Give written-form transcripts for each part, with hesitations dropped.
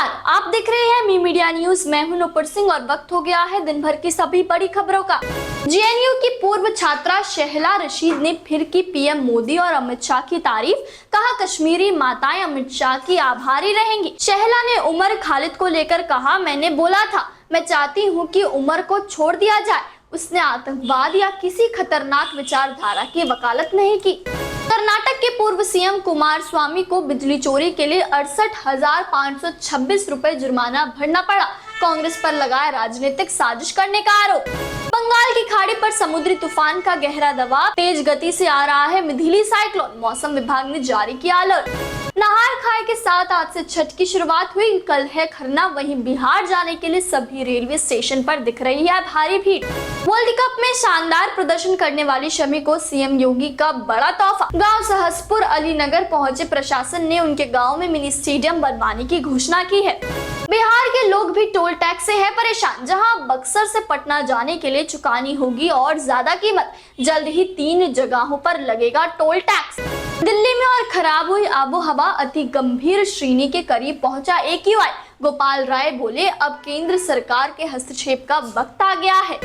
नमस्कार, आप देख रहे हैं मी मीडिया न्यूज। मैं हूं नुपुर सिंह और वक्त हो गया है दिन भर की सभी बड़ी खबरों का। जेएनयू की पूर्व छात्रा शहला रशीद ने फिर की पीएम मोदी और अमित शाह की तारीफ। कहा, कश्मीरी माताएं अमित शाह की आभारी रहेंगी। शहला ने उमर खालिद को लेकर कहा, मैंने बोला था मैं चाहती हूं कि उमर को छोड़ दिया जाए। उसने आतंकवाद या किसी खतरनाक विचारधारा की वकालत नहीं की। कर्नाटक के पूर्व सीएम कुमारस्वामी को बिजली चोरी के लिए 68,526 रुपए जुर्माना भरना पड़ा। कांग्रेस पर लगाया राजनीतिक साजिश करने का आरोप। बंगाल की खाड़ी पर समुद्री तूफान का गहरा दबाव, तेज गति से आ रहा है मिथिली साइक्लोन। मौसम विभाग ने जारी किया अलर्ट। नहाय खाए के साथ आज से छठ की शुरुआत हुई। कल है खरना। वहीं बिहार जाने के लिए सभी रेलवे स्टेशन पर दिख रही है भारी भीड़। वर्ल्ड कप में शानदार प्रदर्शन करने वाली शमी को सीएम योगी का बड़ा तोहफा। गांव सहसपुर अलीनगर पहुंचे प्रशासन ने उनके गांव में मिनी स्टेडियम बनवाने की घोषणा की है। बिहार के लोग भी टोल टैक्स से है परेशान। जहां बक्सर से पटना जाने के लिए चुकानी होगी और ज्यादा कीमत। जल्द ही 3 जगहों पर लगेगा टोल टैक्स। दिल्ली में और खराब हुई आबो हवा, अति गंभीर श्रेणी के करीब पहुंचा AQI। गोपाल राय बोले, अब केंद्र सरकार के हस्तक्षेप का वक्त आ गया है।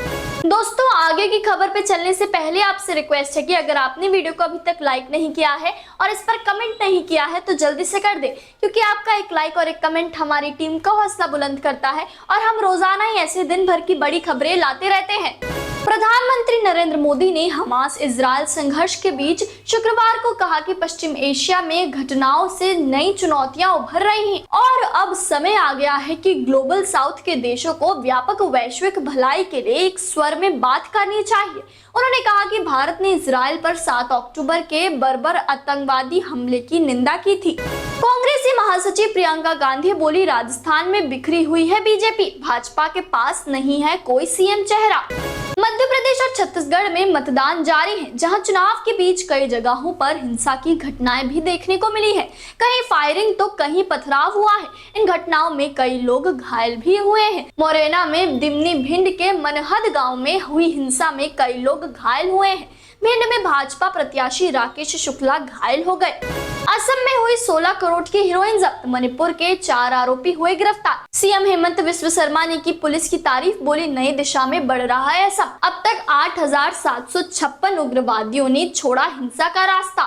दोस्तों, आगे की खबर पे चलने से पहले आपसे रिक्वेस्ट है कि अगर आपने वीडियो को अभी तक लाइक नहीं किया है और इस पर कमेंट नहीं किया है तो जल्दी से कर दे, क्योंकि आपका एक लाइक और एक कमेंट हमारी टीम का हौसला बुलंद करता है और हम रोजाना ही ऐसे दिन भर की बड़ी खबरें लाते रहते हैं। प्रधानमंत्री नरेंद्र मोदी ने हमास इजरायल संघर्ष के बीच शुक्रवार को कहा कि पश्चिम एशिया में घटनाओं से नई चुनौतियां उभर रही हैं और अब समय आ गया है कि ग्लोबल साउथ के देशों को व्यापक वैश्विक भलाई के लिए एक स्वर में बात करनी चाहिए। उन्होंने कहा कि भारत ने इजरायल पर 7 अक्टूबर के बर्बर आतंकवादी हमले की निंदा की थी। कांग्रेसी महासचिव प्रियंका गांधी बोली, राजस्थान में बिखरी हुई है बीजेपी, भाजपा के पास नहीं है कोई सीएम चेहरा। मध्य प्रदेश और छत्तीसगढ़ में मतदान जारी है, जहां चुनाव के बीच कई जगहों पर हिंसा की घटनाएं भी देखने को मिली है। कहीं फायरिंग तो कहीं पथराव हुआ है। इन घटनाओं में कई लोग घायल भी हुए हैं। मुरैना में दिमनी भिंड के मनहद गांव में हुई हिंसा में कई लोग घायल हुए हैं। भिंड में भाजपा प्रत्याशी राकेश शुक्ला घायल हो गए। असम में हुई 16 करोड़ की हेरोइन जब्त। मणिपुर के 4 आरोपी हुए गिरफ्तार। सीएम हेमंत विश्व शर्मा ने की पुलिस की तारीफ। बोली, नई दिशा में बढ़ रहा है असम। अब तक 8,756 उग्रवादियों ने छोड़ा हिंसा का रास्ता।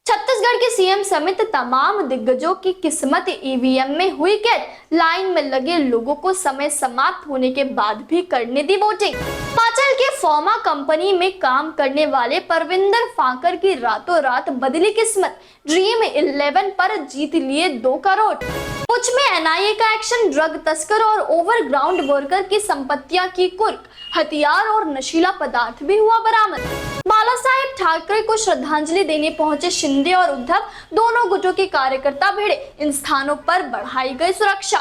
छत्तीसगढ़ के सीएम समेत तमाम दिग्गजों की किस्मत ईवीएम में हुई कैद। लाइन में लगे लोगों को समय समाप्त होने के बाद भी करने दी वोटिंग। हिमाचल के फॉर्मा कंपनी में काम करने वाले परविंदर फाकर की रातों रात बदली किस्मत। ड्रीम 11 पर जीत लिए 2 करोड़। पुंछ में एनआईए का एक्शन। ड्रग तस्कर और ओवरग्राउंड वर्कर की संपत्तियां की कुर्क। हथियार और नशीला पदार्थ भी हुआ बरामद। बाला साहेब ठाकरे को श्रद्धांजलि देने पहुंचे शिंदे और उद्धव। दोनों गुटों के कार्यकर्ता भिड़े। इन स्थानों पर बढ़ाई गई सुरक्षा।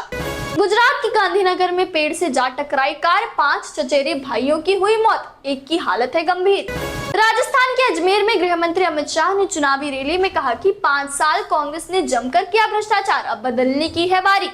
गुजरात के गांधीनगर में पेड़ से जा टकराई कार। 5 चचेरे भाइयों की हुई मौत, एक की हालत है गंभीर। राजस्थान के अजमेर में गृह मंत्री अमित शाह ने चुनावी रैली में कहा कि 5 साल कांग्रेस ने जमकर किया भ्रष्टाचार, अब बदलने की है बारी।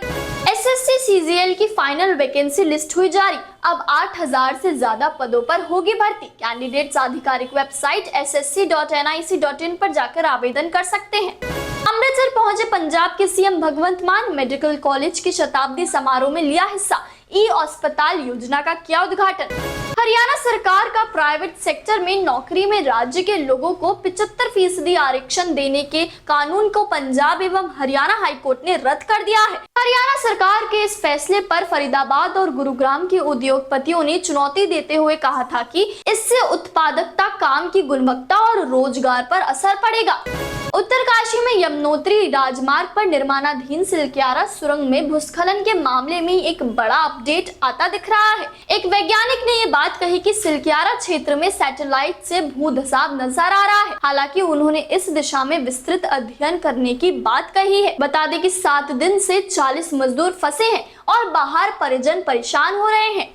एसएससी सीजीएल की फाइनल वैकेंसी लिस्ट हुई जारी। अब 8,000 से ज्यादा पदों पर होगी भर्ती। कैंडिडेट्स आधिकारिक वेबसाइट ssc.nic.in पर जाकर आवेदन कर सकते हैं। अमृतसर पहुंचे पंजाब के सीएम भगवंत मान। मेडिकल कॉलेज के शताब्दी समारोह में लिया हिस्सा। ई अस्पताल योजना का किया उद्घाटन। हरियाणा सरकार का प्राइवेट सेक्टर में नौकरी में राज्य के लोगों को 75% आरक्षण देने के कानून को पंजाब एवं हरियाणा हाईकोर्ट ने रद्द कर दिया है। हरियाणा सरकार के इस फैसले पर फरीदाबाद और गुरुग्राम के उद्योगपतियों ने चुनौती देते हुए कहा था कि इससे उत्पादकता, काम की गुणवत्ता और रोजगार पर असर पड़ेगा। उत्तरकाशी में यमुनोत्री राजमार्ग पर निर्माणाधीन सिलक्यारा सुरंग में भूस्खलन के मामले में एक बड़ा अपडेट आता दिख रहा है। एक वैज्ञानिक ने ये बात कही कि सिलक्यारा क्षेत्र में सैटेलाइट से भूधसाव नजर आ रहा है। हालांकि उन्होंने इस दिशा में विस्तृत अध्ययन करने की बात कही है। बता दें कि 7 दिन से 40 मजदूर फंसे हैं और बाहर परिजन परेशान हो रहे हैं।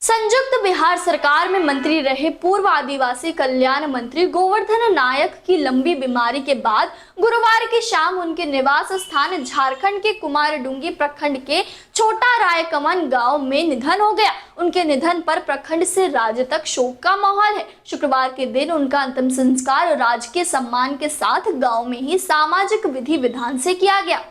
संयुक्त बिहार सरकार में मंत्री रहे पूर्व आदिवासी कल्याण मंत्री गोवर्धन नायक की लंबी बीमारी के बाद गुरुवार की शाम उनके निवास स्थान झारखंड के कुमारडुंगी प्रखंड के छोटा रायकमन गांव में निधन हो गया। उनके निधन पर प्रखंड से राज्य तक शोक का माहौल है। शुक्रवार के दिन उनका अंतिम संस्कार राजकीय सम्मान के साथ गांव में ही सामाजिक विधि विधान से किया गया।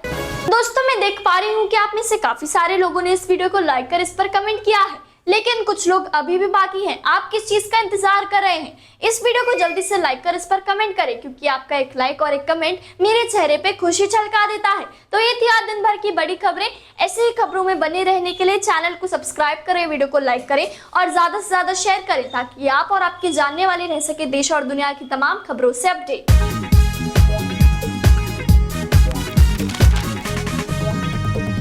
दोस्तों, मैं देख पा रही हूँ कि आप में से काफी सारे लोगों ने इस वीडियो को लाइक कर इस पर कमेंट किया है, लेकिन कुछ लोग अभी भी बाकी हैं। आप किस चीज का इंतजार कर रहे हैं? इस वीडियो को जल्दी से लाइक कर इस पर कमेंट करें, क्योंकि आपका एक लाइक और एक कमेंट मेरे चेहरे पे खुशी छलका देता है। तो ये थी आज दिन भर की बड़ी खबरें। ऐसे ही खबरों में बने रहने के लिए चैनल को सब्सक्राइब करें, वीडियो को लाइक करें और ज्यादा से ज्यादा शेयर करें, ताकि आप और आपके जानने वाले रह सके देश और दुनिया की तमाम खबरों से अपडेट।